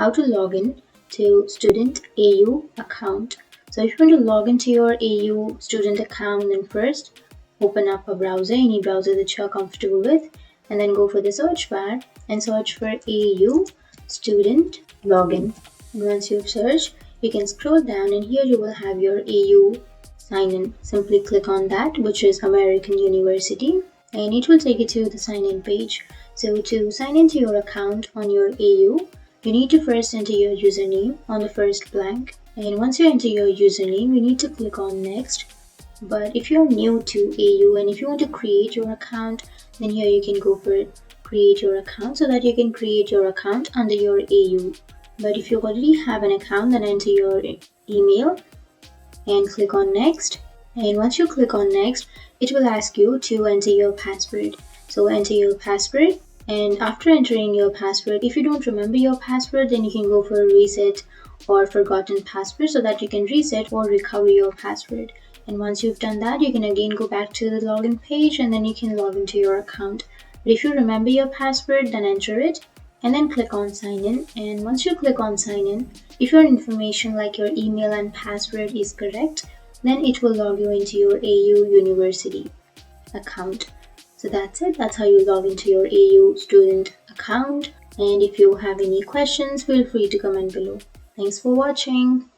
how to log in to student AU account. So if you want to log into your AU student account, then first open up a browser, any browser that you're comfortable with, and then go for the search bar and search for AU student login. And once you've searched, you can scroll down and here you will have your AU sign in. Simply click on that, which is American University, and it will take you to the sign in page. So to sign into your account on your AU, you need to first enter your username on the first blank, and once you enter your username, you need to click on next. But if you're new to AU and if you want to create your account, then here you can go for create your account so that you can create your account under your AU. But if you already have an account, then enter your email and click on next. And once you click on next, it will ask you to enter your password. So enter your password, and after entering your password, if you don't remember your password, then you can go for a reset or forgotten password so that you can reset or recover your password. And once you've done that, you can again go back to the login page and then you can log into your account. But if you remember your password, then enter it and then click on sign in. And once you click on sign in, if your information like your email and password is correct, then it will log you into your AU University account. So that's it. That's how you log into your AU student account. And if you have any questions, feel free to comment below. Thanks for watching.